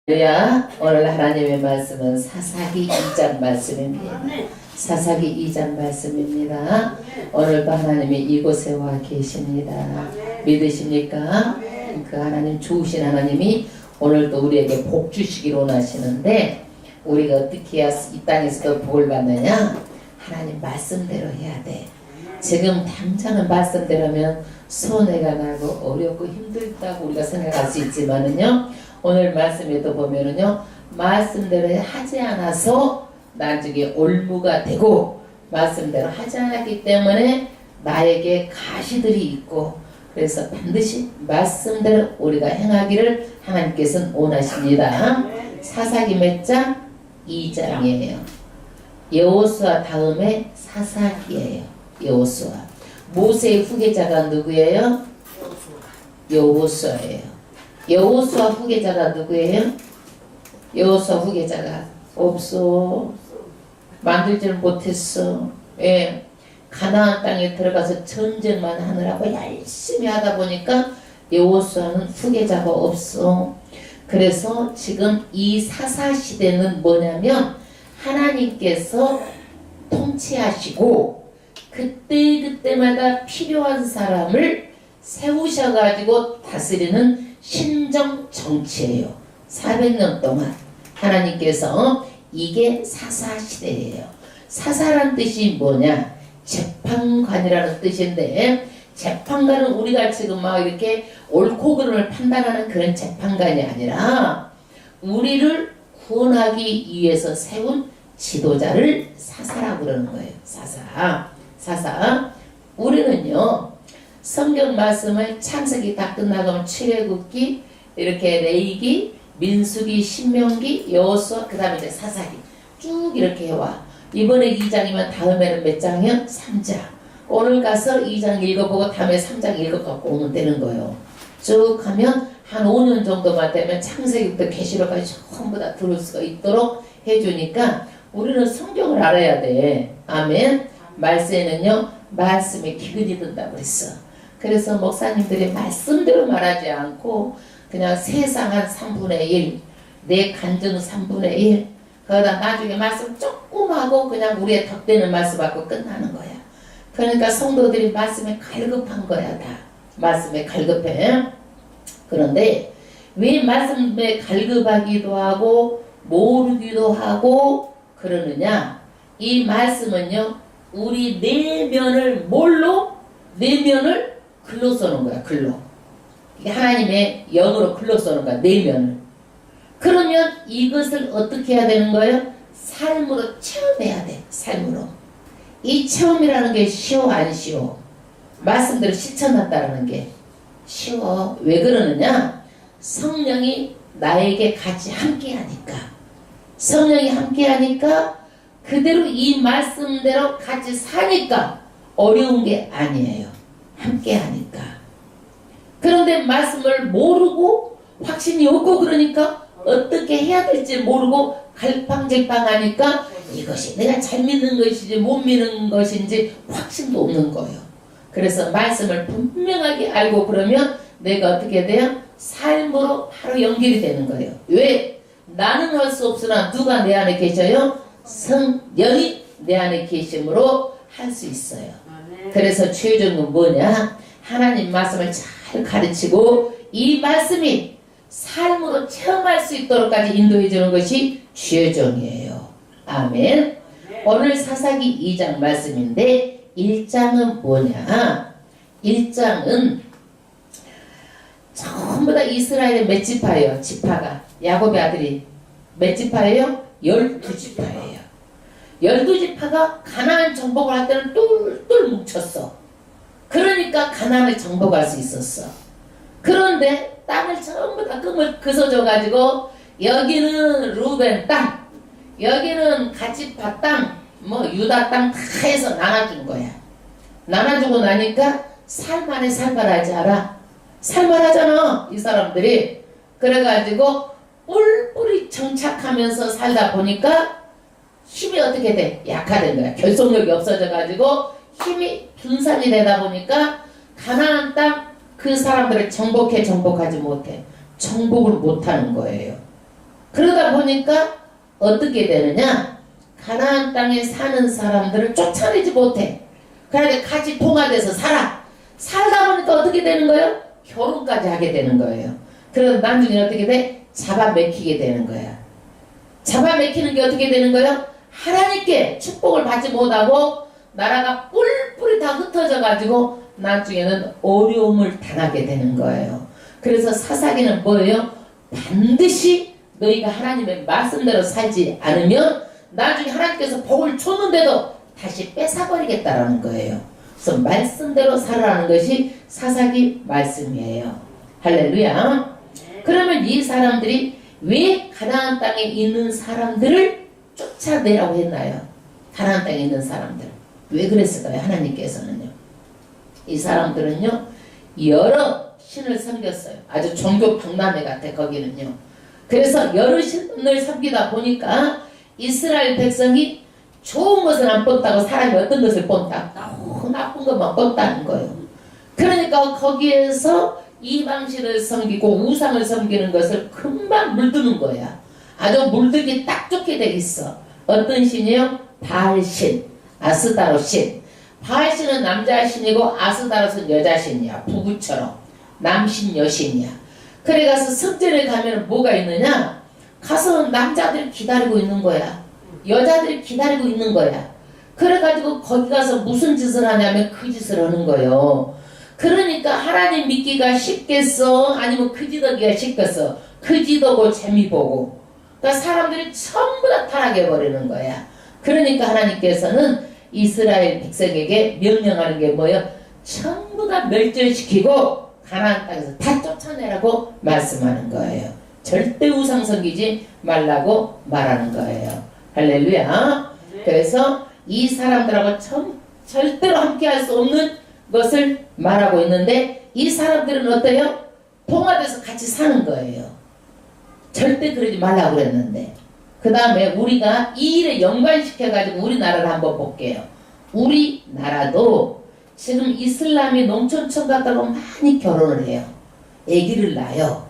할렐루야. 오늘 하나님의 말씀은 사사기 2장 말씀입니다. 사사기 2장 말씀입니다. 오늘도 하나님이 이곳에 와 계십니다. 믿으십니까? 그 하나님, 좋으신 하나님이 오늘도 우리에게 복 주시기를 원하시는데, 우리가 어떻게 해야 이 땅에서도 복을 받느냐? 하나님 말씀대로 해야 돼. 지금 당장은 말씀대로 하면 손해가 나고 어렵고 힘들다고 우리가 생각할 수 있지만은요, 오늘 말씀에도 보면은요, 말씀대로 하지 않아서 나중에 올무가 되고, 말씀대로 하지 않았기 때문에 나에게 가시들이 있고, 그래서 반드시 말씀대로 우리가 행하기를 하나님께서는 원하십니다. 사사기 몇 장? 2장이에요. 여호수아 다음에 사사기예요. 여호수아. 모세의 후계자가 누구예요? 여호수아예요. 여호수아 후계자가 누구예요? 여호수아 후계자가 없어. 만들지는 못했어. 예. 가나안 땅에 들어가서 전쟁만 하느라고 열심히 하다 보니까 여호수아는 후계자가 없어. 그래서 지금 이 사사 시대는 뭐냐면 하나님께서 통치하시고 그때마다 필요한 사람을 세우셔가지고 다스리는 신정 정치예요. 400년 동안 하나님께서 이게 사사 시대예요. 사사란 뜻이 뭐냐? 재판관이라는 뜻인데, 재판관은 우리가 지금 막 이렇게 옳고 그름을 판단하는 그런 재판관이 아니라 우리를 구원하기 위해서 세운 지도자를 사사라고 그러는 거예요. 사사. 우리는요, 성경 말씀을 창세기 다 끝나가면 출애굽기, 이렇게 레위기, 민수기, 신명기, 여호수아, 그 다음에 이제 사사기 쭉 이렇게 해와. 이번에 2장이면 다음에는 몇 장이요? 3장. 오늘 가서 2장 읽어보고 다음에 3장 읽어갖고 오면 되는 거예요. 쭉 하면 한 5년 정도만 되면 창세기부터 계시록까지 전부 다 들을 수가 있도록 해주니까 우리는 성경을 알아야 돼. 아멘. 말세는요, 말씀에 기근이 든다고 그랬어. 그래서 목사님들이 말씀대로 말하지 않고 그냥 세상 한 3분의 1, 내 간증 3분의 1, 그러다 나중에 말씀 조금 하고 그냥 우리의 덕되는 말씀 받고 끝나는 거야. 그러니까 성도들이 말씀에 갈급한 거야. 다 말씀에 갈급해. 그런데 왜 말씀에 갈급하기도 하고 모르기도 하고 그러느냐? 이 말씀은요, 우리 내면을 뭘로? 내면을 글로 써는 거야. 글로. 이게 하나님의 영으로 글로 써는 거야. 내면을. 그러면 이것을 어떻게 해야 되는 거예요? 삶으로 체험해야 돼. 삶으로. 이 체험이라는 게 쉬워 안 쉬워? 말씀대로 실천한다는 게 쉬워. 왜 그러느냐? 성령이 나에게 같이 함께하니까. 성령이 함께하니까 그대로 이 말씀대로 같이 사니까 어려운 게 아니에요. 함께하니까. 그런데 말씀을 모르고 확신이 없고 그러니까 어떻게 해야 될지 모르고 갈팡질팡하니까 이것이 내가 잘 믿는 것인지 못 믿는 것인지 확신도 없는 거예요. 그래서 말씀을 분명하게 알고 그러면 내가 어떻게 돼요? 삶으로 바로 연결이 되는 거예요. 왜? 나는 할 수 없으나 누가 내 안에 계셔요? 성령이 내 안에 계심으로 할 수 있어요. 그래서 최종은 뭐냐? 하나님 말씀을 잘 가르치고 이 말씀이 삶으로 체험할 수 있도록까지 인도해 주는 것이 최종이에요. 아멘. 오늘 사사기 2장 말씀인데 1장은 뭐냐? 1장은 전부 다 이스라엘의 몇 지파예요? 지파가. 야곱의 아들이 몇 지파예요? 12지파예요. 12지파가 가나안 정복을 할 때는 똘똘 뭉쳤어. 그러니까 가나안을 정복할 수 있었어. 그런데 땅을 전부 다 끔을 그서줘가지고 여기는 루벤 땅, 여기는 갓지파 땅, 뭐 유다 땅 다 해서 나눠준 거야. 나눠주고 나니까 살만해 살만하지 않아? 살만하잖아 이 사람들이. 그래가지고 뿔뿔이 정착하면서 살다 보니까 힘이 어떻게 돼? 약화된 거야. 결속력이 없어져가지고 힘이 분산이 되다 보니까 가나안 땅 그 사람들을 정복하지 못해. 정복을 못하는 거예요. 그러다 보니까 어떻게 되느냐? 가나안 땅에 사는 사람들을 쫓아내지 못해. 그러니까 같이 통화돼서 살다 보니까 어떻게 되는 거예요? 결혼까지 하게 되는 거예요. 그래서 나중에 어떻게 돼? 잡아먹히게 되는 거야. 잡아먹히는 게 어떻게 되는 거예요? 하나님께 축복을 받지 못하고 나라가 뿔뿔이 다 흩어져 가지고 나중에는 어려움을 당하게 되는 거예요. 그래서 사사기는 뭐예요? 반드시 너희가 하나님의 말씀대로 살지 않으면 나중에 하나님께서 복을 줬는데도 다시 뺏어버리겠다라는 거예요. 그래서 말씀대로 살아라는 것이 사사기 말씀이에요. 할렐루야. 그러면 이 사람들이 왜 가나안 땅에 있는 사람들을 쫓아내라고 했나요? 가나안 땅에 있는 사람들. 왜 그랬을까요? 하나님께서는요. 이 사람들은요, 여러 신을 섬겼어요. 아주 종교 박람회 같아, 거기는요. 그래서 여러 신을 섬기다 보니까 이스라엘 백성이 좋은 것은 안 본다고 사람이 어떤 것을 본다? 너무 나쁜 것만 본다는 거예요. 그러니까 거기에서 이방신을 섬기고 우상을 섬기는 것을 금방 물드는 거야. 아주 물들기 딱 좋게 돼 있어. 어떤 신이요? 바알신, 아스다롯신. 바알신은 남자 신이고 아스다롯은 여자 신이야. 부부처럼. 남신 여신이야. 그래 가서 성전에 가면 뭐가 있느냐? 가서 남자들이 기다리고 있는 거야. 여자들이 기다리고 있는 거야. 그래가지고 거기 가서 무슨 짓을 하냐면 그 짓을 하는 거예요. 그러니까 하나님 믿기가 쉽겠어? 아니면 그지더기가 쉽겠어? 그지더고 재미보고. 그러니까 사람들이 전부 다 타락해버리는 거야. 그러니까 하나님께서는 이스라엘 백성에게 명령하는 게 뭐예요? 전부 다 멸절시키고 가나안 땅에서 다 쫓아내라고 말씀하는 거예요. 절대 우상 섬기지 말라고 말하는 거예요. 할렐루야. 그래서 이 사람들하고 절대로 함께할 수 없는 것을 말하고 있는데 이 사람들은 어때요? 통화돼서 같이 사는 거예요. 절대 그러지 말라고 그랬는데 그 다음에 우리가 이 일에 연관시켜가지고 우리나라를 한번 볼게요. 우리나라도 지금 이슬람이 농촌촌 같다고 많이 결혼을 해요. 아기를 낳아요.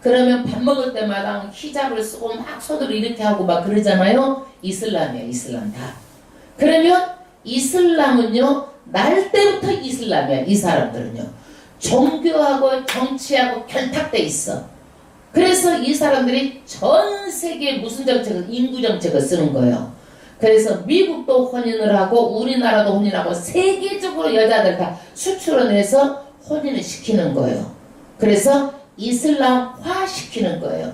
그러면 밥 먹을 때마다 히잡을 쓰고 막 손으로 이렇게 하고 막 그러잖아요. 이슬람이에요. 이슬람 다. 그러면 이슬람은요. 날 때부터 이슬람이야. 이 사람들은요. 종교하고 정치하고 결탁돼 있어. 그래서 이 사람들이 전 세계에 무슨 정책을 인구 정책을 쓰는 거예요. 그래서 미국도 혼인을 하고 우리나라도 혼인하고 세계적으로 여자들 다 수출을 해서 혼인을 시키는 거예요. 그래서 이슬람화 시키는 거예요.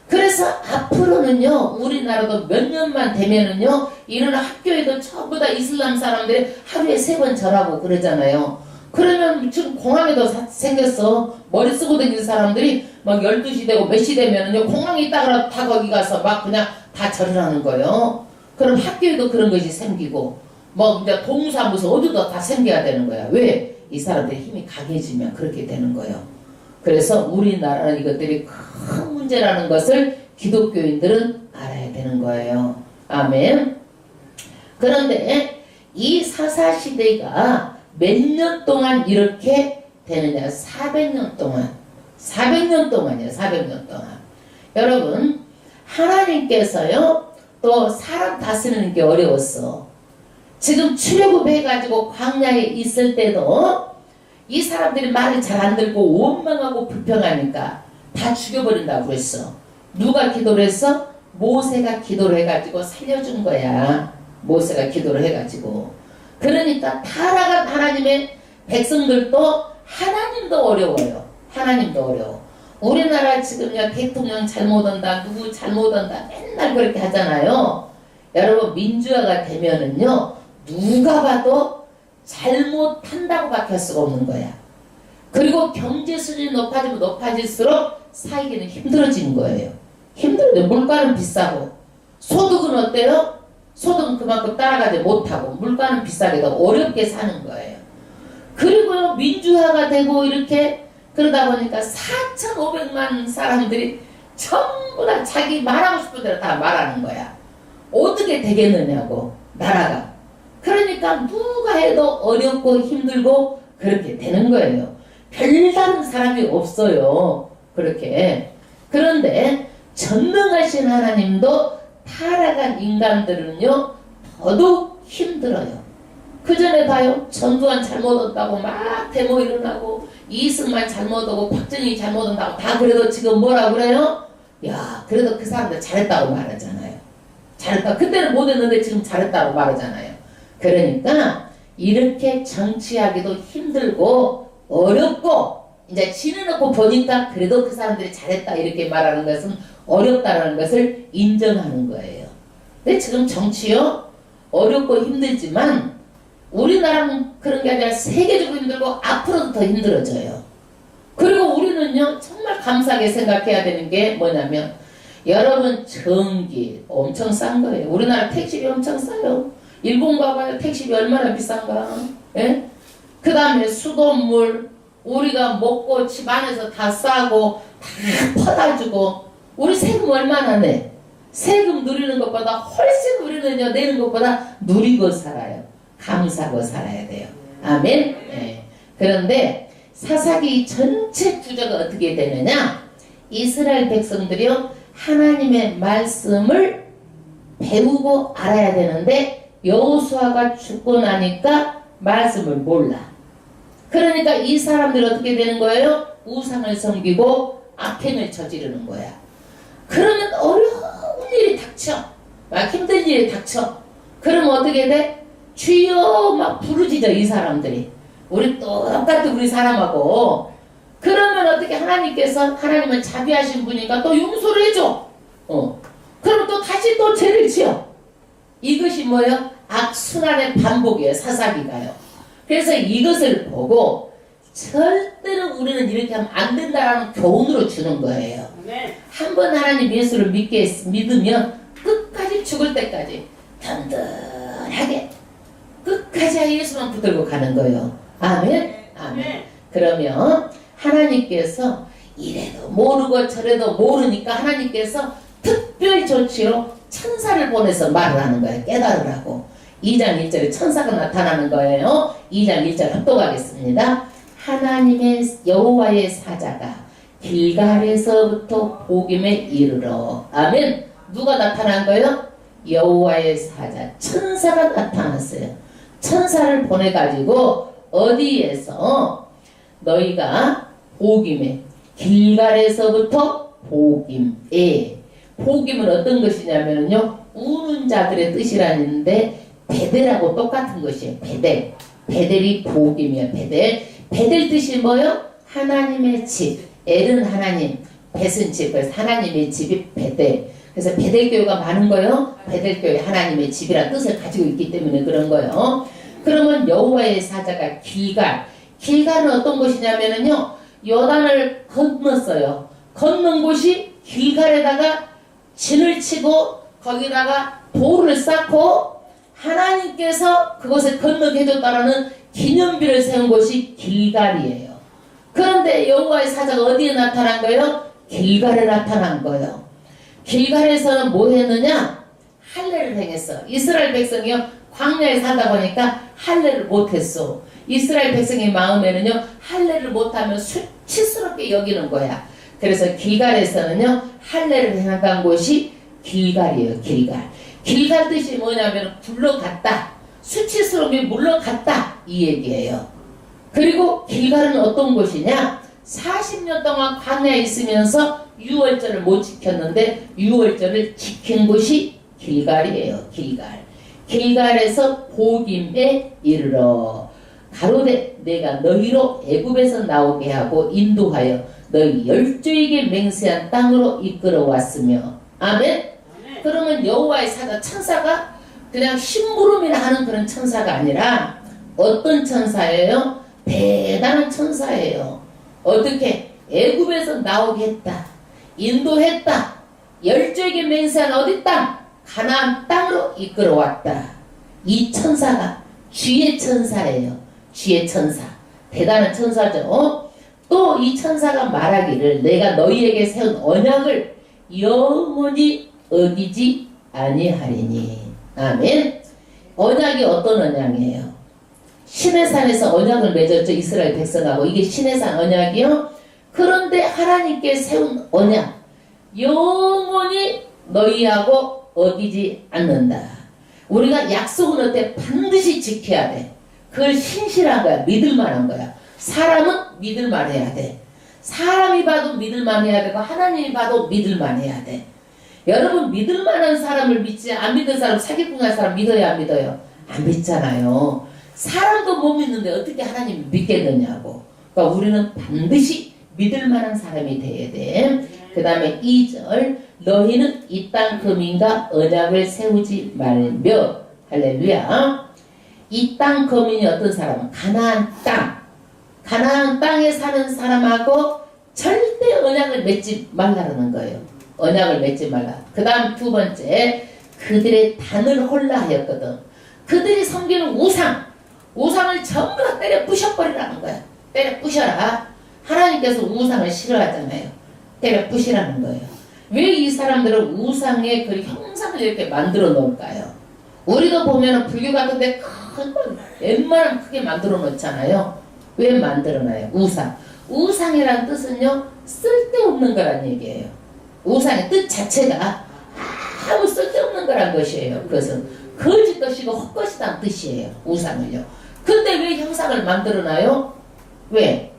그래서 앞으로는요 우리나라도 몇 년만 되면은요 이런 학교에도 전부 다 이슬람 사람들이 하루에 3번 절하고 그러잖아요. 그러면 지금 공항에도 생겼어. 머리 쓰고 다니는 사람들이 막 12시 되고 몇 시 되면은요 공항에 있다가 다 거기 가서 막 그냥 다 절을 하는 거예요. 그럼 학교에도 그런 것이 생기고 뭐 이제 동사무소 어디도 다 생겨야 되는 거야. 왜? 이 사람들의 힘이 강해지면 그렇게 되는 거예요. 그래서 우리나라는 이것들이 큰 문제라는 것을 기독교인들은 알아야 되는 거예요. 아멘. 그런데 이 사사시대가 몇 년 동안 이렇게 되느냐? 400년 동안. 400년 동안이에요. 400년 동안. 여러분 하나님께서요 또 사람 다스리는 게 어려웠어. 지금 출애굽해가지고 광야에 있을 때도 이 사람들이 말을 잘 안 듣고 원망하고 불평하니까 다 죽여버린다고 그랬어. 누가 기도를 했어? 모세가 기도를 해가지고 살려준 거야. 모세가 기도를 해가지고. 그러니까 타락한 하나님의 백성들도 하나님도 어려워요. 하나님도 어려워. 우리나라 지금요 대통령 잘못한다 누구 잘못한다 맨날 그렇게 하잖아요. 여러분 민주화가 되면은요 누가 봐도 잘못한다고 밖에 할 수가 없는 거야. 그리고 경제 수준이 높아지면 높아질수록 살기는 힘들어지는 거예요. 힘들어요. 물가는 비싸고 소득은 어때요? 소득은 그만큼 따라가지 못하고 물가는 비싸게 더 어렵게 사는 거예요. 그리고요 민주화가 되고 이렇게 그러다 보니까 4,500만 사람들이 전부 다 자기 말하고 싶은 대로 다 말하는 거야. 어떻게 되겠느냐고 나라가. 그러니까 누가 해도 어렵고 힘들고 그렇게 되는 거예요. 별다른 사람이 없어요. 그렇게. 그런데 전능하신 하나님도 타락한 인간들은요 더더욱 힘들어요. 그 전에 봐요. 전두환 잘못 온다고 막 데모 일어나고 이승만 잘못 오고 박정희 잘못 온다고 다 그래도 지금 뭐라 그래요? 야 그래도 그 사람들 잘했다고 말하잖아요. 잘했다. 그때는 못했는데 지금 잘했다고 말하잖아요. 그러니까 이렇게 정치하기도 힘들고 어렵고 이제 지내놓고 보니까 그래도 그 사람들이 잘했다 이렇게 말하는 것은 어렵다는 것을 인정하는 거예요. 근데 지금 정치요 어렵고 힘들지만 우리나라는 그런 게 아니라 세계적으로 힘들고 앞으로도 더 힘들어져요. 그리고 우리는요 정말 감사하게 생각해야 되는 게 뭐냐면 여러분 전기 엄청 싼 거예요. 우리나라 택시비 엄청 싸요. 일본 가봐요. 택시비 얼마나 비싼가. 예? 그 다음에 수돗물 우리가 먹고 집 안에서 다 싸고 다 퍼다주고 우리 세금 얼마나 내? 세금 누리는 것보다 훨씬 우리는요 내는 것보다 누리고 살아요. 감사하고 살아야 돼요. 아멘. 네. 그런데 사사기 전체 구조가 어떻게 되느냐? 이스라엘 백성들이요 하나님의 말씀을 배우고 알아야 되는데 여호수아가 죽고 나니까 말씀을 몰라. 그러니까 이 사람들이 어떻게 되는 거예요? 우상을 섬기고 악행을 저지르는 거야. 그러면 어려운 일이 닥쳐. 막 힘든 일이 닥쳐. 그러면 어떻게 돼? 주여 막 부르짖어 이 사람들이. 우리 똑같은 우리 사람하고. 그러면 어떻게 하나님께서 하나님은 자비하신 분이니까 또 용서를 해줘. 그러면 또 다시 또 죄를 지어. 이것이 뭐예요? 악순환의 반복이에요. 사사기가요. 그래서 이것을 보고 절대로 우리는 이렇게 하면 안 된다라는 교훈으로 주는 거예요. 한번 하나님 예수를 믿으면 끝까지 죽을 때까지 든든하게 끝까지 예수만 붙들고 가는 거예요. 아멘. 아멘. 그러면 하나님께서 이래도 모르고 저래도 모르니까 하나님께서 특별 조치로 천사를 보내서 말을 하는 거예요. 깨달으라고. 2장 1절에 천사가 나타나는 거예요. 2장 1절 합독하겠습니다. 하나님의 여호와의 사자가 길갈에서부터 보김에 이르러. 아멘. 누가 나타난 거예요? 여호와의 사자 천사가 나타났어요. 천사를 보내가지고 어디에서 너희가 보김에 길갈에서부터 보김에. 보김은 어떤 것이냐면요 우는 자들의 뜻이라는데 베델하고 똑같은 것이에요. 베델. 베델이 보김이에요. 베델. 베델 뜻이 뭐요? 하나님의 집. 엘은 하나님, 벳은 집. 그래서 하나님의 집이 베델. 그래서 베델교회가 많은 거예요. 베델교회 하나님의 집이라 뜻을 가지고 있기 때문에 그런 거예요. 그러면 여호와의 사자가 길갈. 길갈은 어떤 곳이냐면요 요단을 건넜어요. 건넌 곳이 길갈에다가 진을 치고 거기다가 돌을 쌓고 하나님께서 그곳에 건너게 해줬다라는 기념비를 세운 곳이 길갈이에요. 그런데 여호와의 사자가 어디에 나타난 거예요? 길갈에 나타난 거예요. 길갈에서는 뭐 했느냐? 할례를 행했어. 이스라엘 백성이요 광야에 살다 보니까 할례를 못했어. 이스라엘 백성의 마음에는요 할례를 못하면 수치스럽게 여기는 거야. 그래서 길갈에서는요 할례를 행한 곳이 길갈이에요. 길갈. 길갈 뜻이 뭐냐면 굴러갔다. 수치스러움이 물러갔다. 이 얘기예요. 그리고 길갈은 어떤 곳이냐? 40년 동안 광야에 있으면서 유월절을 못 지켰는데 유월절을 지킨 곳이 길갈이에요. 길갈. 길갈에서 보김에 이르러 가로되 내가 너희로 애굽에서 나오게 하고 인도하여 너희 열조에게 맹세한 땅으로 이끌어 왔으며. 아멘. 그러면 여호와의 사자 천사가 그냥 심부름이나 하는 그런 천사가 아니라 어떤 천사예요? 대단한 천사예요. 어떻게? 애굽에서 나오게 했다. 인도했다. 열조에게 맹세한 어디 땅? 가나안 땅으로 이끌어 왔다. 이 천사가 주의 천사예요. 주의 천사. 대단한 천사죠. 또 이 천사가 말하기를 내가 너희에게 세운 언약을 영원히 어기지 아니하리니. 아멘. 언약이 어떤 언약이에요? 시내산에서 언약을 맺었죠. 이스라엘 백성하고. 이게 시내산 언약이요. 그런데 하나님께 세운 언약. 영원히 너희하고 어기지 않는다. 우리가 약속은 어때? 반드시 지켜야 돼. 그걸 신실한 거야. 믿을만한 거야. 사람은 믿을만 해야 돼. 사람이 봐도 믿을만 해야 되고 하나님이 봐도 믿을만 해야 돼. 여러분 믿을만한 사람을 믿지 안 믿는 사람, 사기꾼한 사람 믿어야 안 믿어요? 안 믿잖아요. 사람도 못 믿는데 어떻게 하나님을 믿겠느냐고. 그러니까 우리는 반드시 믿을만한 사람이 돼야 돼. 그 다음에 2절 너희는 이 땅 거민과 언약을 세우지 말며. 할렐루야. 이 땅 거민이 어떤 사람은 가나안 땅. 가나안 땅에 사는 사람하고 절대 언약을 맺지 말라는 거예요. 언약을 맺지 말라. 그 다음 두 번째, 그들의 단을 홀라 하였거든. 그들이 섬기는 우상을 전부 다 때려 부셔버리라는 거야. 때려 부셔라. 하나님께서 우상을 싫어하잖아요. 때려 부시라는 거예요. 왜 이 사람들은 우상의 그 형상을 이렇게 만들어 놓을까요? 우리도 보면은 불교 같은데 큰 거 웬만하면 크게 만들어 놓잖아요. 왜 만들어놔요? 우상이란 뜻은요, 쓸데없는 거란 얘기예요. 우상의 뜻 자체가 아무 쓸데없는 거란 것이에요. 그것은 거짓것이고 헛것이란 뜻이에요. 우상을요. 근데 왜 형상을 만들어놔요? 왜?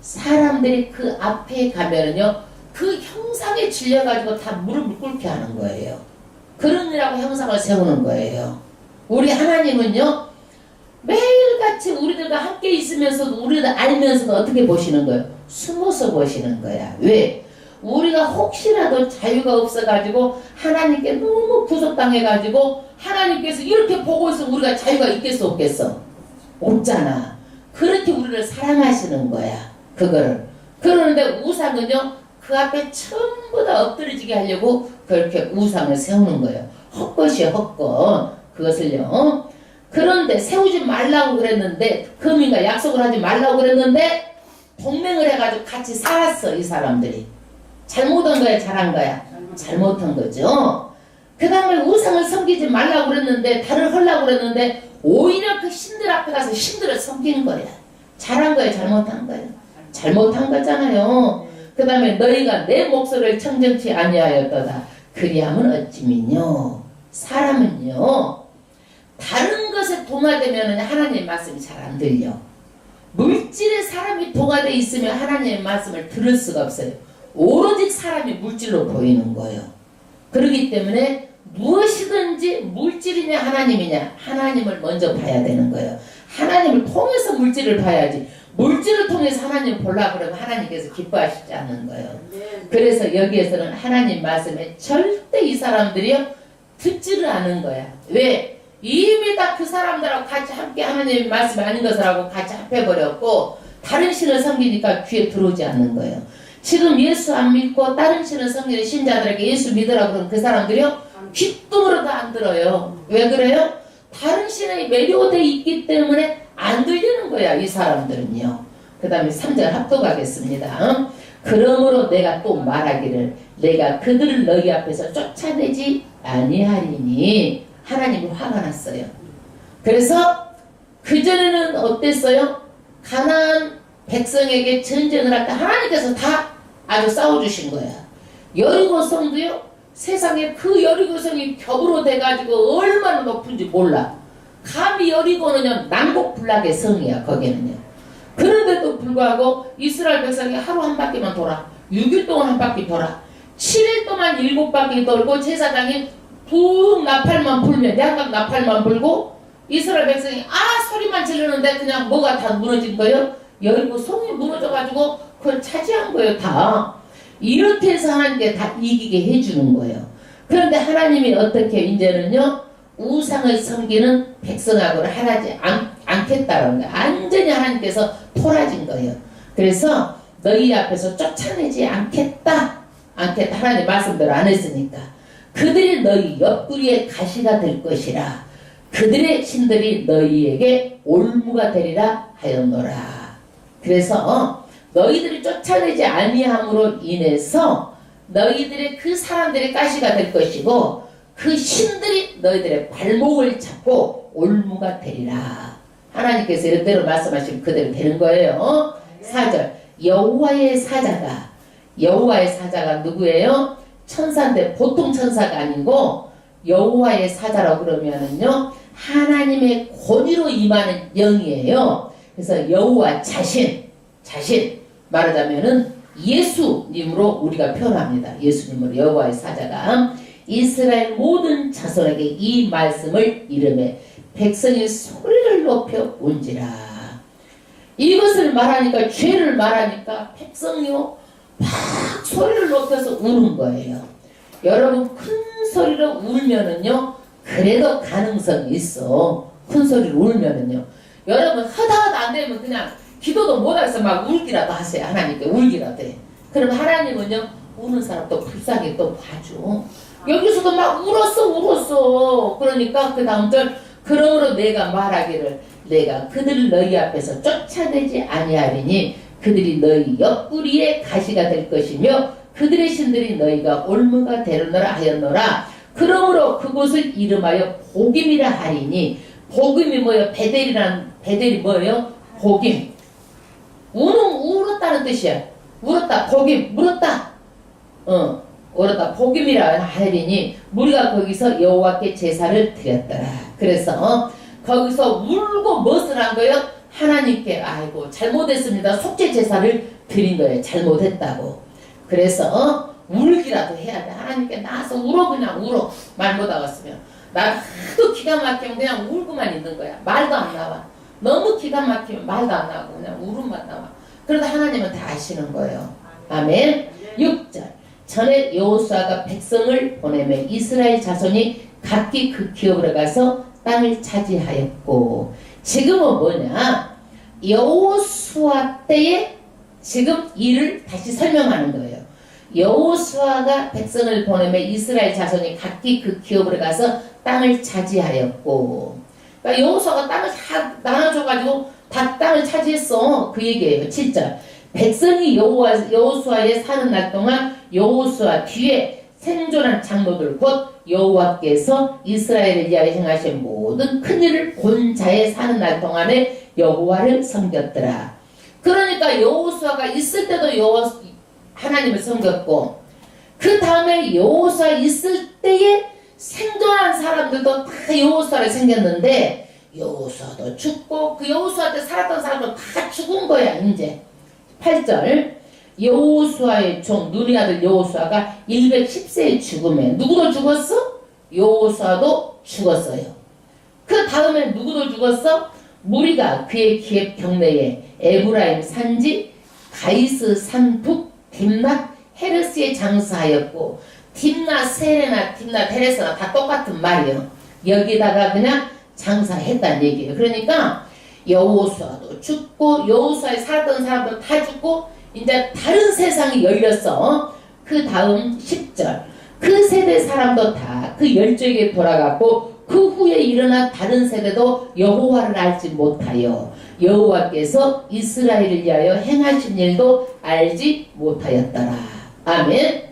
사람들이 그 앞에 가면은요, 그 형상에 질려가지고 다 무릎을 꿇게 하는 거예요. 그러느라고 형상을 세우는 거예요. 우리 하나님은요, 매일같이 우리들과 함께 있으면서도 우리를 알면서도 어떻게 보시는 거예요? 숨어서 보시는 거야. 왜? 우리가 혹시라도 자유가 없어가지고 하나님께 너무 구속당해가지고 하나님께서 이렇게 보고 있으면 우리가 자유가 있겠어 없겠어? 없잖아. 그렇게 우리를 사랑하시는 거야. 그거를. 그러는데 우상은요, 그 앞에 전부 다 엎드려지게 하려고 그렇게 우상을 세우는 거예요. 헛것이에요, 헛것. 그것을요. 그런데 세우지 말라고 그랬는데, 금인가 약속을 하지 말라고 그랬는데 동맹을 해가지고 같이 살았어. 이 사람들이. 잘못한 거야, 잘한 거야? 잘못한 거죠. 그 다음에 우상을 섬기지 말라고 그랬는데, 달을 헐라고 그랬는데 오히려 그 신들 앞에 가서 신들을 섬기는 거야. 잘한 거야, 잘못한 거야? 잘못한 거잖아요. 그 다음에 너희가 내 목소리를 청정치 아니하였도다. 그리하면 어찌민요. 사람은요, 다른 것에 동화되면 하나님의 말씀이 잘 안 들려. 물질에 사람이 동화되어 있으면 하나님의 말씀을 들을 수가 없어요. 오로지 사람이 물질로 보이는 거예요. 그렇기 때문에 무엇이든지 물질이냐 하나님이냐, 하나님을 먼저 봐야 되는 거예요. 하나님을 통해서 물질을 봐야지. 물질을 통해서 하나님을 보려고 그러면 하나님께서 기뻐하시지 않는 거예요. 그래서 여기에서는 하나님 말씀에 절대 이 사람들이요, 듣지를 않은 거야. 왜? 이미 다 그 사람들하고 같이 함께 하나님의 말씀이 아닌 것을 하고 같이 합해버렸고 다른 신을 섬기니까 귀에 들어오지 않는 거예요. 지금 예수 안 믿고 다른 신을 섬기는 신자들에게 예수 믿으라고 그러면 그 사람들이요, 귓등으로도 안 들어요. 왜 그래요? 다른 신에 매료되어 있기 때문에 안 들리는 거야, 이 사람들은요. 그 다음에 3절 합독하겠습니다. 그러므로 내가 또 말하기를 내가 그들을 너희 앞에서 쫓아내지 아니하리니. 하나님이 화가 났어요. 그래서 그전에는 어땠어요? 가나안 백성에게 전쟁을 할 때 하나님께서 다 아주 싸워주신 거야. 여리고 성도요, 세상에 그 여리고 성이 겹으로 돼가지고 얼마나 높은지 몰라. 감히 여리고는요, 난곡불락의 성이야. 거기는요. 그런데도 불구하고 이스라엘 백성이 하루 한 바퀴만 돌아. 6일 동안 한 바퀴 돌아. 7일 동안 7바퀴 돌고 제사장이 푹 나팔만 불면, 양각 나팔만 불고 이스라엘 백성이 소리만 지르는데 그냥 뭐가 다 무너진 거예요? 여리고 성이 무너져가지고 그걸 차지한 거예요. 다 이렇게 해서 하나님께 다 이기게 해주는 거예요. 그런데 하나님이 어떻게 이제는요, 우상을 섬기는 백성하고는 하지 않겠다는 거예요. 완전히 하나님께서 토라진 거예요. 그래서 너희 앞에서 쫓아내지 않겠다. 하나님 말씀대로 안 했으니까. 그들이 너희 옆구리에 가시가 될 것이라. 그들의 신들이 너희에게 올무가 되리라 하였노라. 그래서 너희들이 쫓아내지 아니함으로 인해서 너희들의 그 사람들의 가시가 될 것이고 그 신들이 너희들의 발목을 잡고 올무가 되리라. 하나님께서 이런대로 말씀하시면 그대로 되는 거예요. 4절 여호와의 사자가 누구예요? 천사인데 보통 천사가 아니고 여호와의 사자라고 그러면은요 하나님의 권위로 임하는 영이에요. 그래서 여호와 자신 말하자면은 예수님으로 우리가 표현합니다. 예수님으로 여호와의 사자가 이스라엘 모든 자손에게 이 말씀을 이르매 백성이 소리를 높여 운지라. 이것을 말하니까 죄를 말하니까 백성이요 막 소리를 높여서 우는 거예요. 여러분 큰 소리로 울면은요 그래도 가능성이 있어. 큰 소리로 울면은요 여러분 하다 안 되면 그냥 기도도 못해서 막 울기라도 하세요. 하나님께 울기라도 해. 그럼 하나님은요 우는 사람 또 불쌍히 또 봐줘. 여기서도 막 울었어. 그러니까 그 다음 절 그러므로 내가 말하기를 내가 그들을 너희 앞에서 쫓아내지 아니하리니 그들이 너희 옆구리에 가시가 될 것이며 그들의 신들이 너희가 올무가 되느라 하였노라. 그러므로 그곳을 이름하여 복임이라 하리니 복임이 뭐예요? 베델이 뭐예요? 복임. 울었다는 뜻이야. 울었다 복임 물었다. 울었다 복임이라 하리니 우리가 거기서 여호와께 제사를 드렸더라. 그래서 거기서 울고 무엇을 한 거예요? 하나님께 아이고 잘못했습니다. 속죄 제사를 드린 거예요. 잘못했다고. 그래서 울기라도 해야 돼. 하나님께 나와서 울어. 그냥 울어. 말 못하겠으면 나 하도 기가 막히면 그냥 울고만 있는 거야. 말도 안 나와. 너무 기가 막히면 말도 안 나고 그냥 울음만 나와. 그러다 하나님은 다 아시는 거예요. 아멘. 6절 전에 여호수아가 백성을 보내매 이스라엘 자손이 각기 그 기업으로 가서 땅을 차지하였고. 지금은 뭐냐? 여호수아 때에 지금 일을 다시 설명하는 거예요. 여호수아가 백성을 보내매 이스라엘 자손이 각기 그 기업으로 가서 땅을 차지하였고. 그러니까 여호수아가 땅을 다 나눠줘가지고 다 땅을 차지했어. 그 얘기예요. 7절 백성이 여호수아에 사는 날 동안 여호수아 뒤에 생존한 장로들 곧 여호와께서 이스라엘을 위하여 행하신 모든 큰 일을 본 자에 사는 날 동안에 여호와를 섬겼더라. 그러니까 여호수아가 있을 때도 하나님을 섬겼고 그 다음에 여호수아 있을 때에 생존한 사람들도 다 여호수아를 섬겼는데 여호수아도 죽고 그 여호수아 때 살았던 사람도 다 죽은 거야. 이제 8절 여호수아의 종 눈의 아들 여호수아가 110세에 죽음에 누구도 죽었어? 여호수아도 죽었어요. 그 다음에 누구도 죽었어? 무리가 그의 기업 경내에 에브라임 산지 가이스 산북 딥낫 헤르스에 장사하였고 딥낫 세레나 딥낫 헤레스나 다 똑같은 말이에요. 여기다가 그냥 장사했다는 얘기예요. 그러니까 여호수아도 죽고 여호수아에 살았던 사람도 다 죽고 이제 다른 세상이 열렸어. 그 다음 10절 그 세대 사람도 다 그 열조에게 돌아갔고 그 후에 일어난 다른 세대도 여호와를 알지 못하여 여호와께서 이스라엘을 위하여 행하신 일도 알지 못하였더라. 아멘.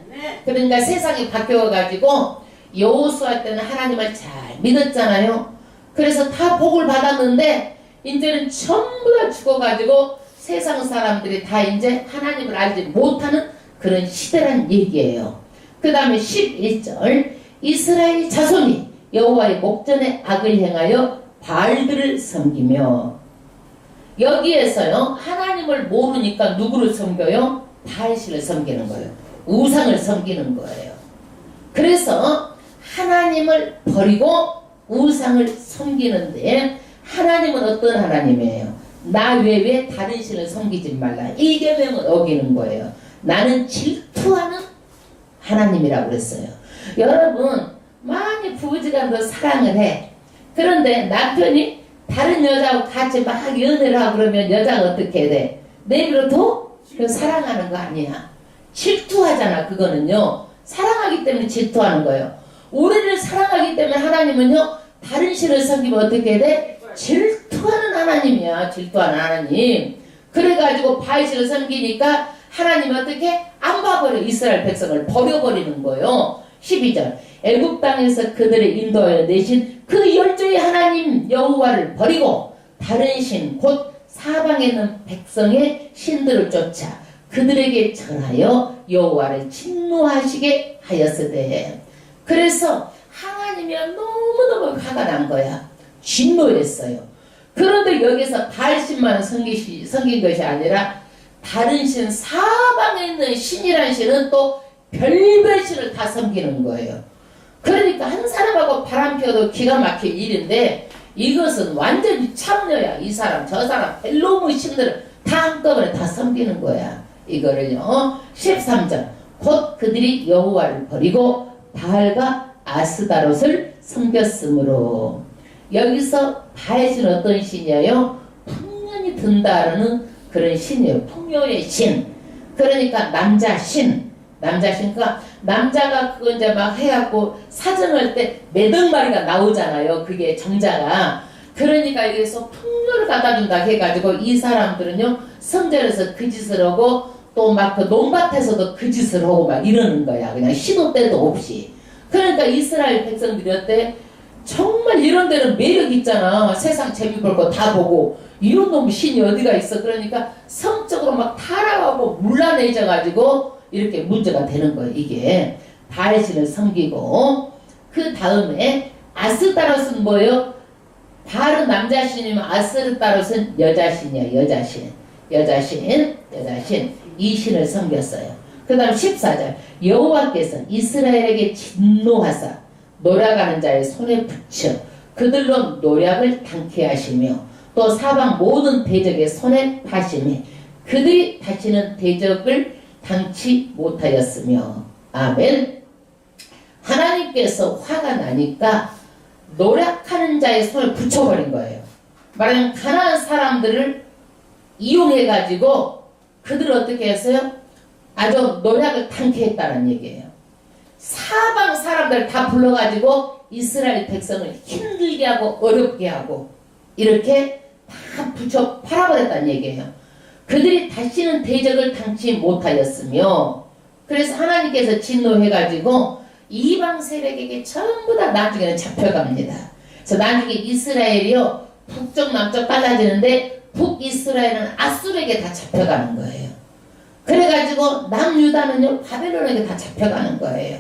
그러니까 세상이 바뀌어가지고 여호수아 때는 하나님을 잘 믿었잖아요. 그래서 다 복을 받았는데 이제는 전부 다 죽어가지고 세상 사람들이 다 이제 하나님을 알지 못하는 그런 시대란 얘기예요. 그 다음에 11절 이스라엘 자손이 여호와의 목전에 악을 행하여 바알들을 섬기며. 여기에서요 하나님을 모르니까 누구를 섬겨요? 바알신을 섬기는 거예요. 우상을 섬기는 거예요. 그래서 하나님을 버리고 우상을 섬기는데 하나님은 어떤 하나님이에요? 나 외에 다른 신을 섬기지 말라. 이 계명을 어기는 거예요. 나는 질투하는 하나님이라고 그랬어요. 여러분 많이 부부지간도 사랑을 해. 그런데 남편이 다른 여자하고 같이 막 연애를 하고 그러면 여자가 어떻게 돼? 내비로도 그 사랑하는 거 아니야. 질투하잖아. 그거는요 사랑하기 때문에 질투하는 거예요. 우리를 사랑하기 때문에 하나님은요 다른 신을 섬기면 어떻게 돼? 질투하는 하나님이야. 질투하는 하나님. 그래가지고 바알신을 섬기니까 하나님 어떻게? 안 봐버려. 이스라엘 백성을 버려버리는 거예요. 12절 애굽 땅에서 그들을 인도하여 내신 그 열조의 하나님 여호와를 버리고 다른 신 곧 사방에 있는 백성의 신들을 쫓아 그들에게 절하여 여호와를 진노하시게 하였으되. 그래서 하나님이 너무너무 화가 난 거야. 진노했어요. 그런데 여기서 바알신만 섬긴 것이 아니라 다른 신, 사방에 있는 신이란 신은 또 별별 신을 다 섬기는 거예요. 그러니까 한 사람하고 바람 피워도 기가 막힐 일인데 이것은 완전히 참녀야. 이 사람 저 사람 벨로무 신들을 다 한꺼번에 다 섬기는 거야. 이거를요. 13절 곧 그들이 여호와를 버리고 바알과 아스다롯을 섬겼으므로. 여기서 바알신은 어떤 신이에요? 풍년이 든다라는 그런 신이에요. 풍요의 신. 그러니까 남자신. 남자신과 남자가 그거 이제 막 해갖고 사정할 때 매덕 마리가 나오잖아요. 그게 정자가. 그러니까 여기서 풍요를 갖다 준다 해가지고 이 사람들은요 성전에서 그 짓을 하고 또 막 그 논밭에서도 그 짓을 하고 막 이러는 거야. 그냥 시도 때도 없이. 그러니까 이스라엘 백성들이 어때? 정말 이런 데는 매력 있잖아. 세상 재미 볼 거 다 보고 이런 놈 신이 어디가 있어. 그러니까 성적으로 막 타락하고 물란해져가지고 이렇게 문제가 되는 거예요. 이게 바알신을 섬기고. 그 다음에 아스다롯은 뭐예요? 바알은 남자신이면 아스다롯은 여자신이야. 여자신. 이 신을 섬겼어요. 그 다음 14절 여호와께서 이스라엘에게 진노하사 노략하는 자의 손에 붙여 그들로 노략을 당케 하시며 또 사방 모든 대적의 손에 파심해 그들이 다시는 대적을 당치 못하였으며. 아멘. 하나님께서 화가 나니까 노략하는 자의 손을 붙여버린 거예요. 말하면 가난한 사람들을 이용해가지고 그들을 어떻게 했어요? 아주 노략을 당케 했다는 얘기예요. 사방 사람들 다 불러가지고 이스라엘 백성을 힘들게 하고 어렵게 하고 이렇게 다 붙여 팔아버렸다는 얘기예요. 그들이 다시는 대적을 당치 못하였으며. 그래서 하나님께서 진노해가지고 이방 세력에게 전부 다 나중에는 잡혀갑니다. 그래서 나중에 이스라엘이요 북쪽 남쪽 갈라지는데 북이스라엘은 아수르에게 다 잡혀가는 거예요. 그래가지고 남유다는요 바벨론에게 다 잡혀가는 거예요.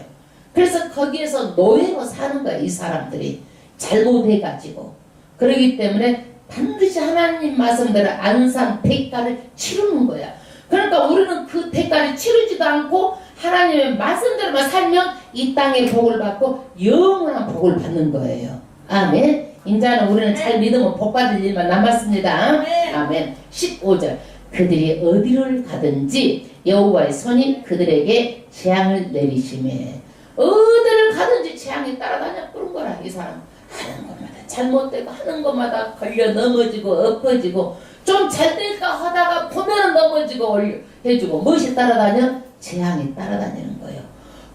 그래서 거기에서 노예로 사는 거예요. 이 사람들이 잘못해가지고. 그러기 때문에 반드시 하나님 말씀대로 안산 대가를 치르는 거야. 그러니까 우리는 그 대가를 치르지도 않고 하나님의 말씀대로만 살면 이 땅의 복을 받고 영원한 복을 받는 거예요. 아멘. 인자는 우리는 잘 믿으면 복 받을 일만 남았습니다. 아멘. 15절 그들이 어디를 가든지 여호와의 손이 그들에게 재앙을 내리시매. 어디를 가든지 재앙이 따라다녀 그런 거라. 이 사람 하는 것마다 잘못되고 하는 것마다 걸려 넘어지고 엎어지고 좀 잘될까 하다가 보면은 넘어지고 해주고 무엇이 따라다녀? 재앙이 따라다니는 거예요.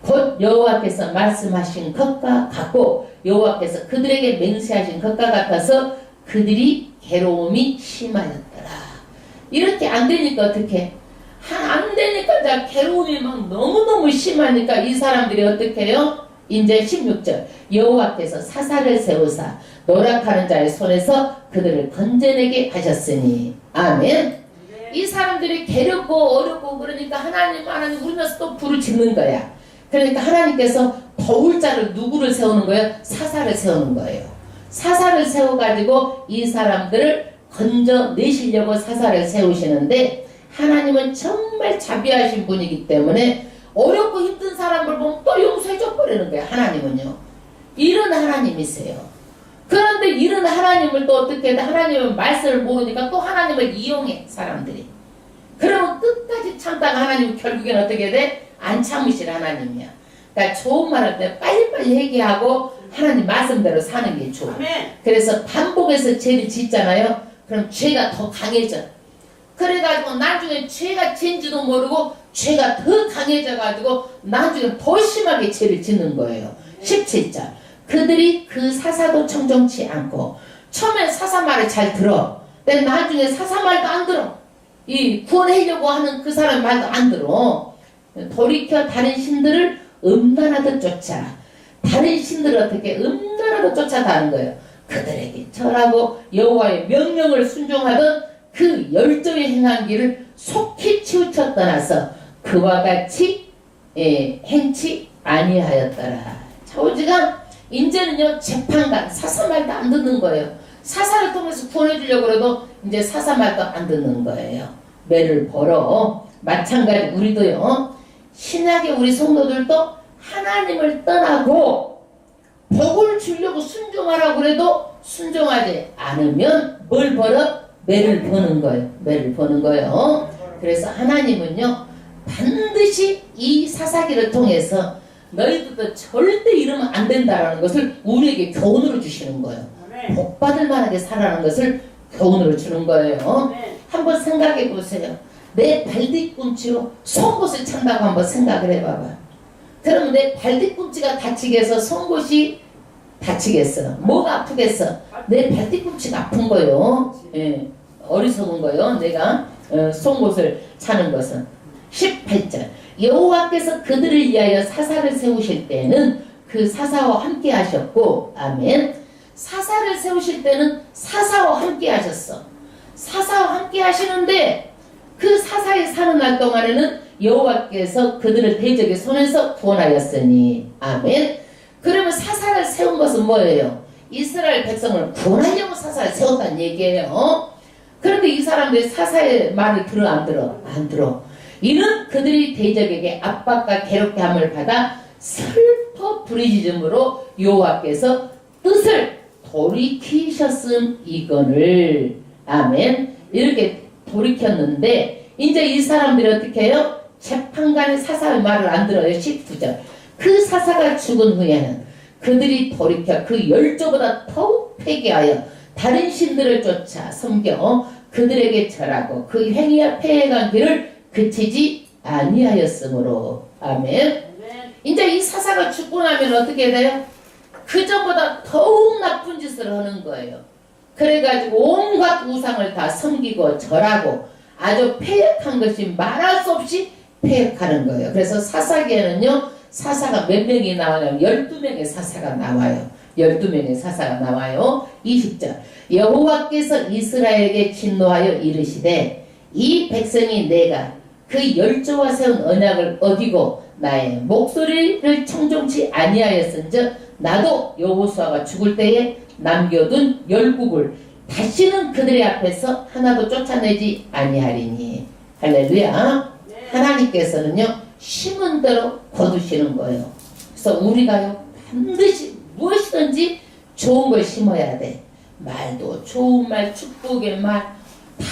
곧 여호와께서 말씀하신 것과 같고 여호와께서 그들에게 맹세하신 것과 같아서 그들이 괴로움이 심하였더라. 이렇게 안 되니까 어떻게? 안 되니까 이제 괴로움이 막 너무너무 심하니까 이 사람들이 어떻게 해요? 이제 16절 여호와께서 사사를 세우사 노략하는 자의 손에서 그들을 건져내게 하셨으니. 아멘. 이 사람들이 괴롭고 어렵고 그러니까 하나님 울면서 또 불을 짓는 거야. 그러니까 하나님께서 더울 자를 누구를 세우는 거예요? 사사를 세우는 거예요. 사사를 세워가지고 이 사람들을 건져내시려고 사사를 세우시는데 하나님은 정말 자비하신 분이기 때문에 어렵고 힘든 사람을 보면 또 용서해줘 버리는 거예요. 하나님은요. 이런 하나님이세요. 그런데 이런 하나님을 또 어떻게 해? 하나님의 말씀을 모르니까 또 하나님을 이용해 사람들이. 그러면 끝까지 참다가 하나님은 결국엔 어떻게 돼? 안 참으실 하나님이야. 그러니까 좋은 말 할 때 빨리빨리 얘기하고 하나님 말씀대로 사는 게 좋아. 그래서 반복해서 죄를 짓잖아요. 그럼 죄가 더 강해져. 그래가지고 나중에 죄가 죄인지도 모르고 죄가 더 강해져가지고 나중에 더 심하게 죄를 짓는 거예요. 17절 그들이 그 사사도 청정치 않고 처음엔 사사 말을 잘 들어. 근데 나중에 사사 말도 안 들어. 이 구원하려고 하는 그 사람 말도 안 들어. 돌이켜 다른 신들을 음란하듯 쫓아. 다른 신들을 어떻게 음란하듯 쫓아다는 거예요. 그들에게 절하고 여호와의 명령을 순종하던 그 열정의 행한 길을 속히 치우쳐 떠나서 그와 같이 행치 아니하였더라. 자오지가 이제는요 재판관 사사 말도 안 듣는 거예요. 사사를 통해서 구원해주려고 그래도 이제 사사 말도 안 듣는 거예요. 매를 벌어. 마찬가지 우리도요 신약의 우리 성도들도 하나님을 떠나고 복을 주려고 순종하라고 그래도 순종하지 않으면 뭘 벌어? 매를 버는 거예요. 매를 버는 거예요. 그래서 하나님은요 반드시 이 사사기를 통해서 너희들도 절대 이러면 안 된다라는 것을 우리에게 교훈으로 주시는 거예요. 복받을 만하게 살아가는 것을 교훈으로 주는 거예요. 한번 생각해 보세요. 내 발뒤꿈치로 송곳을 찬다고 한번 생각을 해봐봐. 그러면 내 발뒤꿈치가 다치게 해서 송곳이 다치겠어? 뭐가 아프겠어? 내 발뒤꿈치가 아픈 거요. 어리석은 거요. 내가 송곳을 차는 것은. 18절 여호와께서 그들을 위하여 사사를 세우실 때는 그 사사와 함께 하셨고 아멘. 사사를 세우실 때는 사사와 함께 하셨어. 사사와 함께 하시는데 그 사사에 사는 날 동안에는 여호와께서 그들을 대적의 손에서 구원하였으니 아멘. 그러면 사사를 세운 것은 뭐예요? 이스라엘 백성을 구원하려고 사사를 세웠다는 얘기예요. 그런데 이 사람들이 사사의 말을 들어 안 들어? 안 들어. 이는 그들이 대적에게 압박과 괴롭게함을 받아 슬퍼 부르짖음으로 여호와께서 뜻을 돌이키셨음 이거를 아멘. 이렇게 돌이켰는데 이제 이 사람들이 어떻게 해요? 재판관의 사사의 말을 안 들어요. 19절 그 사사가 죽은 후에는 그들이 돌이켜 그 열조보다 더욱 폐기하여 다른 신들을 쫓아 섬겨 그들에게 절하고 그 행위와 폐해간 길을 그치지 아니하였으므로 아멘. 이제 이 사사가 죽고 나면 어떻게 돼요? 그전보다 더욱 나쁜 짓을 하는 거예요. 그래가지고 온갖 우상을 다 섬기고 절하고 아주 폐역한 것이 말할 수 없이 폐역하는 거예요. 그래서 사사기에는요 사사가 몇 명이 나와요? 12명의 사사가 나와요. 12명의 사사가 나와요. 20절 여호와께서 이스라엘에게 진노하여 이르시되 이 백성이 내가 그 열조와 세운 언약을 어기고 나의 목소리를 청종치 아니하였은즉 나도 여호수아가 죽을 때에 남겨둔 열국을 다시는 그들의 앞에서 하나도 쫓아내지 아니하리니 할렐루야. 네. 하나님께서는요 심은 대로 거두시는 거예요. 그래서 우리가요 반드시 무엇이든지 좋은 걸 심어야 돼. 말도 좋은 말, 축복의 말, 다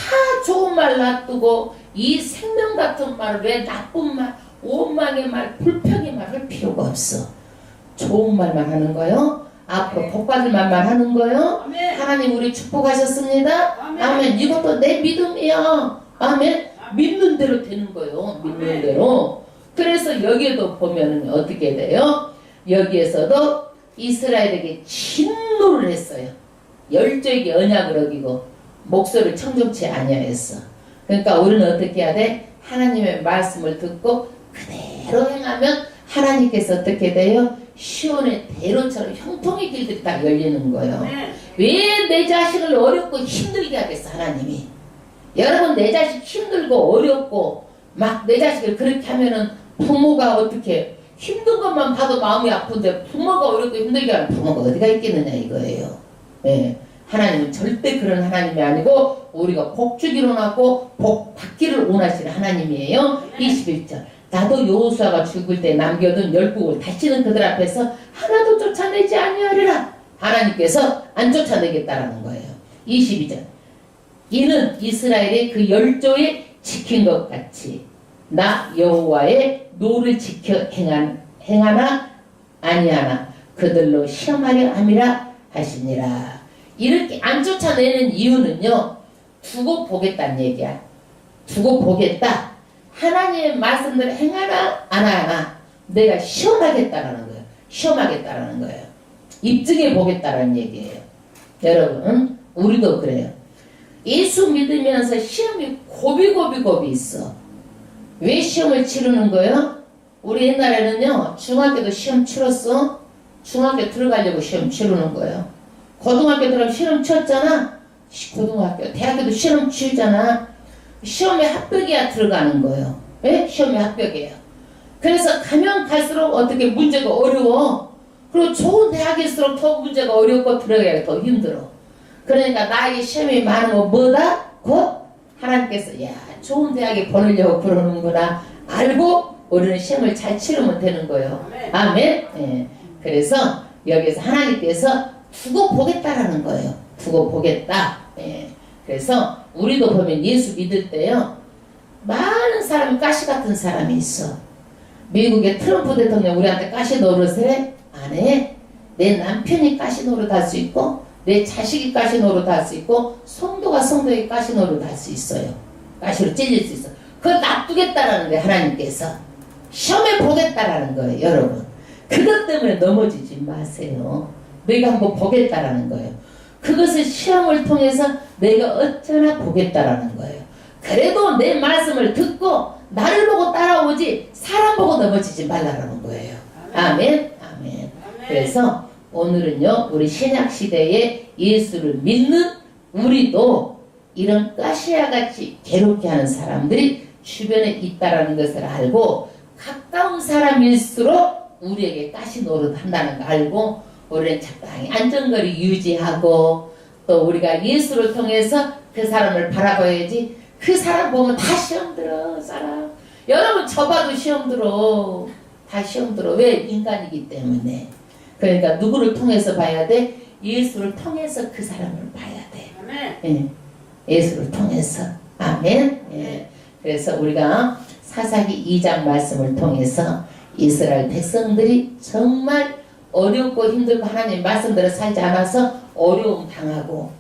좋은 말 놔두고 이 생명 같은 말을 왜 나쁜 말, 원망의 말, 불평의 말 할 필요가 없어. 좋은 말만 하는 거요. 앞으로 복받을 말만 하는 거요. 아멘. 하나님 우리 축복하셨습니다. 아멘. 아멘. 이것도 내 믿음이야. 아멘. 믿는 대로 되는 거요. 믿는 대로. 그래서 여기에도 보면 어떻게 돼요? 여기에서도 이스라엘에게 진노를 했어요. 열조에게 언약을 어기고 목소리를 청종치 아니하였어. 그러니까 우리는 어떻게 해야 돼? 하나님의 말씀을 듣고 그대로 행하면 하나님께서 어떻게 돼요? 시온의 대로처럼 형통의 길들이 딱 열리는 거예요. 왜 내 자식을 어렵고 힘들게 하겠어 하나님이? 여러분 내 자식 힘들고 어렵고 막 내 자식을 그렇게 하면은 부모가 어떻게 힘든 것만 봐도 마음이 아픈데 부모가 어렵고 힘들게 하는 부모가 어디가 있겠느냐 이거예요. 네. 하나님은 절대 그런 하나님이 아니고 우리가 복 주기로 하고 복 받기를 원하시는 하나님이에요. 21절 나도 여호수아가 죽을 때 남겨둔 열국을 다시는 그들 앞에서 하나도 쫓아내지 아니하리라. 하나님께서 안 쫓아내겠다라는 거예요. 22절 이는 이스라엘의 그 열조에 지킨 것 같이 나 여호와의 노를 지켜 행하나 아니하나 그들로 시험하려 함이라 하시니라. 이렇게 안 쫓아내는 이유는요 두고 보겠다는 얘기야. 두고 보겠다. 하나님의 말씀대로 행하나 안 하나 내가 시험하겠다라는 거예요. 시험하겠다라는 거예요. 입증해 보겠다라는 얘기예요. 여러분 우리도 그래요. 예수 믿으면서 시험이 고비 있어. 왜 시험을 치르는 거예요? 우리 옛날에는요 중학교도 시험 치렀어. 중학교 들어가려고 시험 치르는 거예요. 고등학교 들어가면 시험 치렀잖아. 고등학교 대학교도 시험 치르잖아. 시험에 합격해야 들어가는 거예요. 왜? 시험에 합격해요. 그래서 가면 갈수록 어떻게 문제가 어려워. 그리고 좋은 대학일수록 더 문제가 어렵고 들어가기가 더 힘들어. 그러니까 나에게 시험이 많은 건 뭐다? 곧 하나님께서 야 좋은 대학에 보내려고 그러는구나 알고 우리는 시험을 잘 치르면 되는 거예요. 아멘. 예. 그래서 여기서 하나님께서 두고 보겠다라는 거예요. 두고 보겠다. 예. 그래서 우리도 보면 예수 믿을 때요 많은 사람이 가시 같은 사람이 있어. 미국의 트럼프 대통령 우리한테 가시 노릇을 안 해. 내 남편이 가시 노릇 할 수 있고 내 자식이 가시 노릇 할 수 있고 성도가 성도에게 가시 노릇 할 수 있어요. 가시로 찔릴 수 있어. 그걸 놔두겠다라는 거예요. 하나님께서 시험해 보겠다라는 거예요. 여러분 그것 때문에 넘어지지 마세요. 내가 한번 보겠다라는 거예요. 그것을 시험을 통해서 내가 어쩌나 보겠다라는 거예요. 그래도 내 말씀을 듣고 나를 보고 따라오지 사람 보고 넘어지지 말라라는 거예요. 아멘. 아멘. 그래서 오늘은요 우리 신약시대에 예수를 믿는 우리도 이런 가시아같이 괴롭게 하는 사람들이 주변에 있다라는 것을 알고 가까운 사람일수록 우리에게 가시 노릇한다는 거 알고 우리는 적당히 안전거리 유지하고 또 우리가 예수를 통해서 그 사람을 바라봐야지. 그 사람 보면 다 시험 들어 사람. 여러분 저 봐도 시험 들어. 다 시험 들어. 왜? 인간이기 때문에. 그러니까 누구를 통해서 봐야 돼? 예수를 통해서 그 사람을 봐야 돼. 아멘. 예. 예수를 통해서. 아멘. 예. 그래서 우리가 사사기 2장 말씀을 통해서 이스라엘 백성들이 정말 어렵고 힘들고 하나님 말씀대로 살지 않아서 어려움 당하고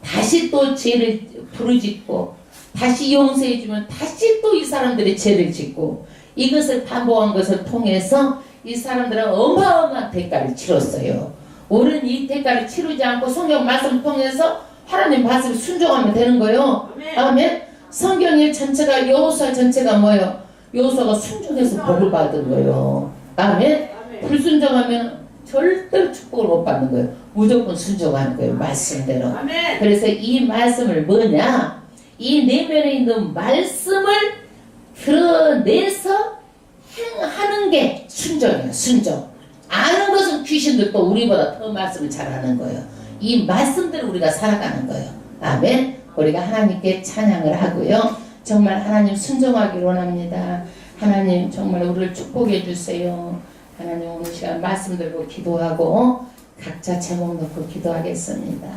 다시 또 죄를 부르짖고 다시 용서해주면 다시 또 이 사람들이 죄를 짓고 이것을 반복한 것을 통해서 이 사람들은 어마어마한 대가를 치렀어요. 우리는 이 대가를 치르지 않고 성경 말씀을 통해서 하나님 말씀을 순종하면 되는 거예요. 아멘. 성경의 전체가 여호수아 전체가 뭐예요? 여호수아가 순종해서 복을 받은 거예요. 아멘. 불순종하면 절대로 축복을 못 받는 거예요. 무조건 순종하는 거예요. 말씀대로. 그래서 이 말씀을 뭐냐? 이 내면에 있는 말씀을 드러내서 행하는 게 순종이에요. 순종. 아는 것은 귀신들도 우리보다 더 말씀을 잘하는 거예요. 이 말씀대로 우리가 살아가는 거예요. 아멘. 우리가 하나님께 찬양을 하고요. 정말 하나님 순종하기를 원합니다. 하나님 정말 우리를 축복해 주세요. 하나님 오늘 시간 말씀 들고 기도하고 각자 제목 놓고 기도하겠습니다.